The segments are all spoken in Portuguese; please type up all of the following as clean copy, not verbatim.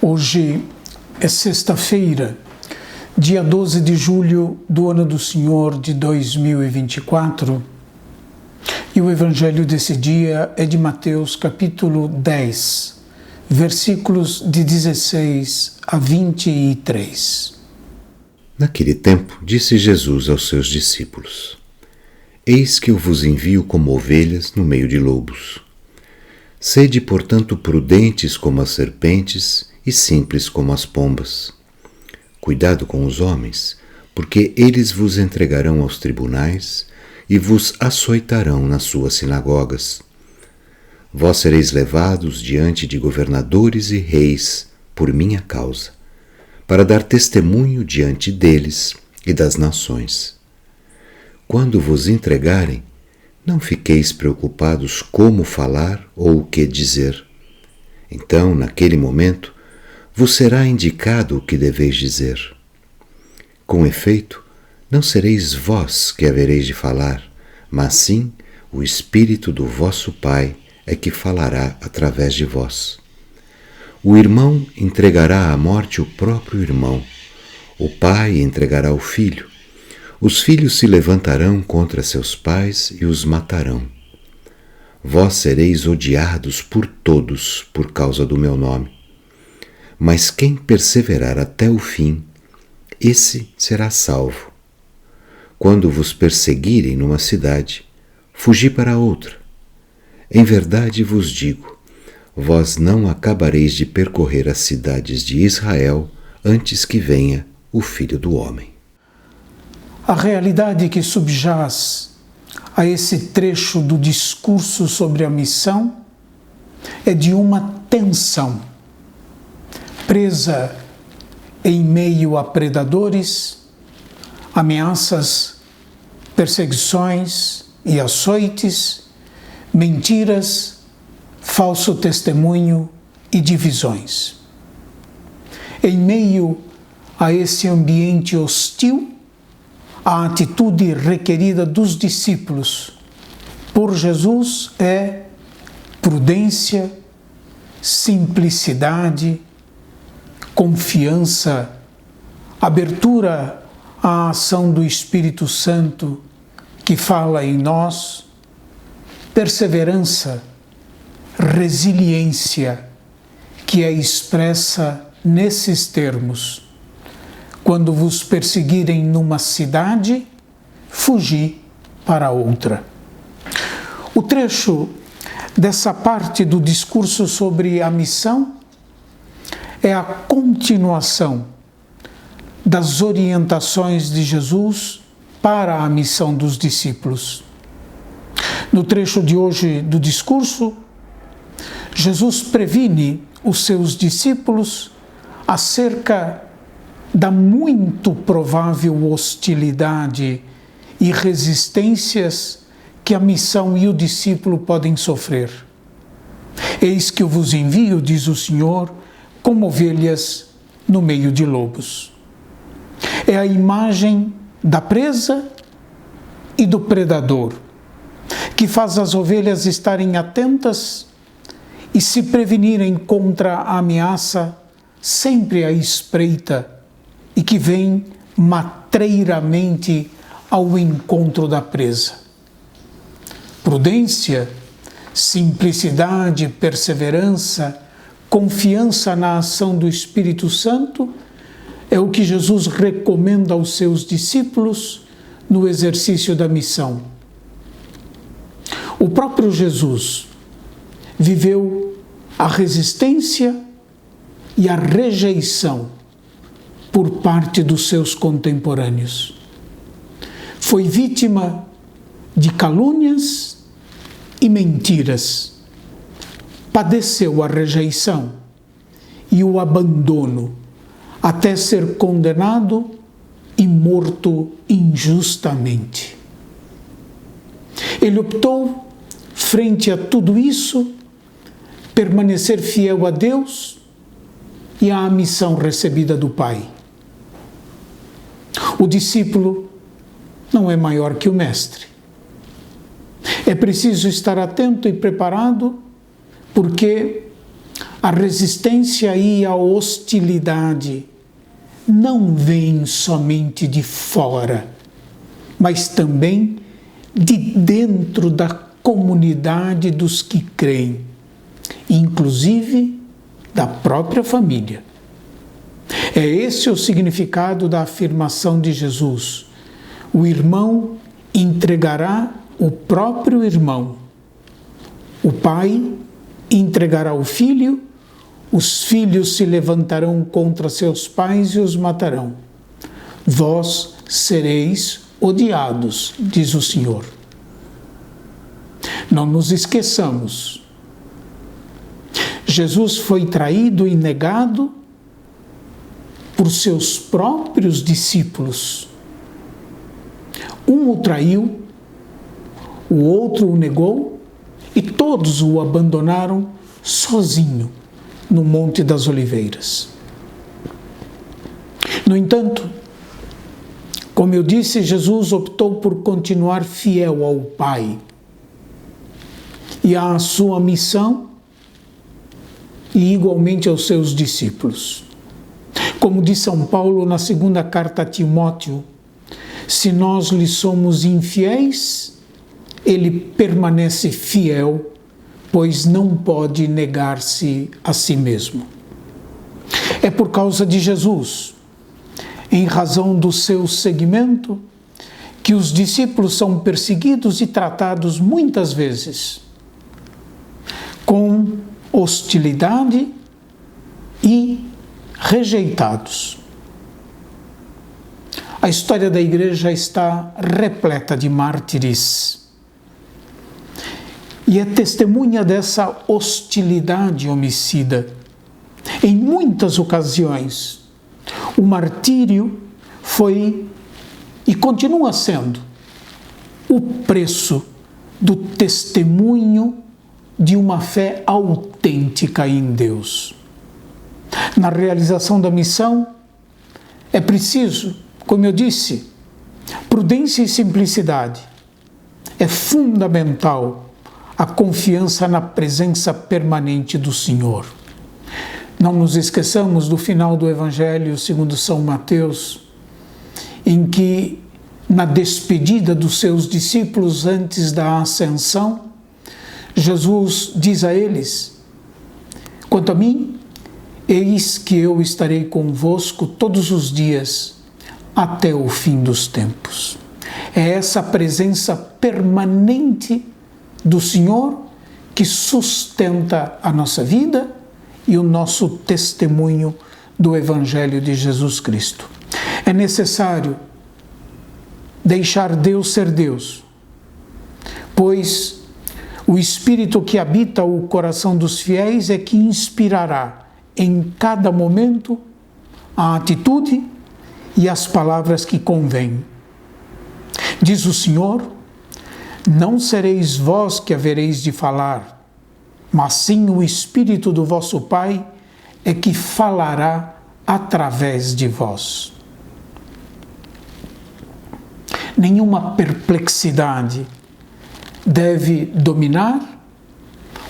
Hoje é sexta-feira, dia 12 de julho do ano do Senhor de 2024, e o evangelho desse dia é de Mateus capítulo 10, versículos de 16 a 23. Naquele tempo, disse Jesus aos seus discípulos: Eis que eu vos envio como ovelhas no meio de lobos. Sede, portanto, prudentes como as serpentes e simples como as pombas. Cuidado com os homens, porque eles vos entregarão aos tribunais e vos açoitarão nas suas sinagogas. Vós sereis levados diante de governadores e reis por minha causa, para dar testemunho diante deles e das nações. Quando vos entregarem, não fiqueis preocupados como falar ou o que dizer. Então, naquele momento, vos será indicado o que deveis dizer. Com efeito, não sereis vós que havereis de falar, mas sim o Espírito do vosso Pai é que falará através de vós. O irmão entregará à morte o próprio irmão, o pai entregará o filho. Os filhos se levantarão contra seus pais e os matarão. Vós sereis odiados por todos por causa do meu nome. Mas quem perseverar até o fim, esse será salvo. Quando vos perseguirem numa cidade, fugi para outra. Em verdade vos digo, vós não acabareis de percorrer as cidades de Israel antes que venha o Filho do Homem. A realidade que subjaz a esse trecho do discurso sobre a missão é de uma tensão, presa em meio a predadores, ameaças, perseguições e açoites, mentiras, falso testemunho e divisões. Em meio a esse ambiente hostil, a atitude requerida dos discípulos por Jesus é prudência, simplicidade, confiança, abertura à ação do Espírito Santo que fala em nós, perseverança, resiliência, que é expressa nesses termos: quando vos perseguirem numa cidade, fugi para outra. O trecho dessa parte do discurso sobre a missão é a continuação das orientações de Jesus para a missão dos discípulos. No trecho de hoje do discurso, Jesus previne os seus discípulos acerca da muito provável hostilidade e resistências que a missão e o discípulo podem sofrer. Eis que eu vos envio, diz o Senhor, como ovelhas no meio de lobos. É a imagem da presa e do predador, que faz as ovelhas estarem atentas e se prevenirem contra a ameaça sempre à espreita e que vem matreiramente ao encontro da presa. Prudência, simplicidade, perseverança, confiança na ação do Espírito Santo é o que Jesus recomenda aos seus discípulos no exercício da missão. O próprio Jesus viveu a resistência e a rejeição por parte dos seus contemporâneos. Foi vítima de calúnias e mentiras. Padeceu a rejeição e o abandono, até ser condenado e morto injustamente. Ele optou, frente a tudo isso, permanecer fiel a Deus e à missão recebida do Pai. O discípulo não é maior que o mestre. É preciso estar atento e preparado, porque A resistência e a hostilidade não vêm somente de fora, mas também de dentro da comunidade dos que creem, inclusive da própria família. É esse o significado da afirmação de Jesus: o irmão entregará o próprio irmão, o pai entregará o filho, os filhos se levantarão contra seus pais e os matarão. Vós sereis odiados, diz o Senhor. Não nos esqueçamos. Jesus foi traído e negado por seus próprios discípulos. Um o traiu, o outro o negou e todos o abandonaram sozinho no Monte das Oliveiras. No entanto, como eu disse, Jesus optou por continuar fiel ao Pai e à sua missão e igualmente aos seus discípulos. Como diz São Paulo na segunda carta a Timóteo, se nós lhe somos infiéis, ele permanece fiel, pois não pode negar-se a si mesmo. É por causa de Jesus, em razão do seu seguimento, que os discípulos são perseguidos e tratados muitas vezes com hostilidade e rejeitados. A história da Igreja está repleta de mártires e é testemunha dessa hostilidade homicida. Em muitas ocasiões, o martírio foi e continua sendo o preço do testemunho de uma fé autêntica em Deus. Na realização da missão, é preciso, como eu disse, prudência e simplicidade. É fundamental a confiança na presença permanente do Senhor. Não nos esqueçamos do final do Evangelho segundo São Mateus, em que, na despedida dos seus discípulos antes da ascensão, Jesus diz a eles: quanto a mim, eis que eu estarei convosco todos os dias, até o fim dos tempos. É essa presença permanente do Senhor que sustenta a nossa vida e o nosso testemunho do Evangelho de Jesus Cristo. É necessário deixar Deus ser Deus, pois o Espírito que habita o coração dos fiéis é que inspirará em cada momento a atitude e as palavras que convêm. Diz o Senhor: não sereis vós que havereis de falar, mas sim o Espírito do vosso Pai é que falará através de vós. Nenhuma perplexidade deve dominar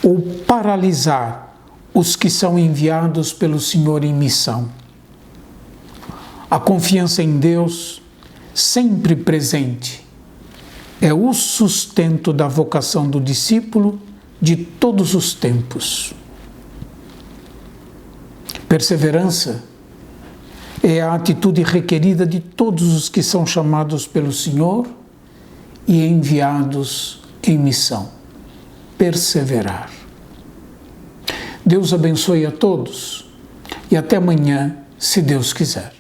ou paralisar os que são enviados pelo Senhor em missão. A confiança em Deus, sempre presente, é o sustento da vocação do discípulo de todos os tempos. Perseverança é a atitude requerida de todos os que são chamados pelo Senhor e enviados em missão. Perseverar. Deus abençoe a todos e até amanhã, se Deus quiser.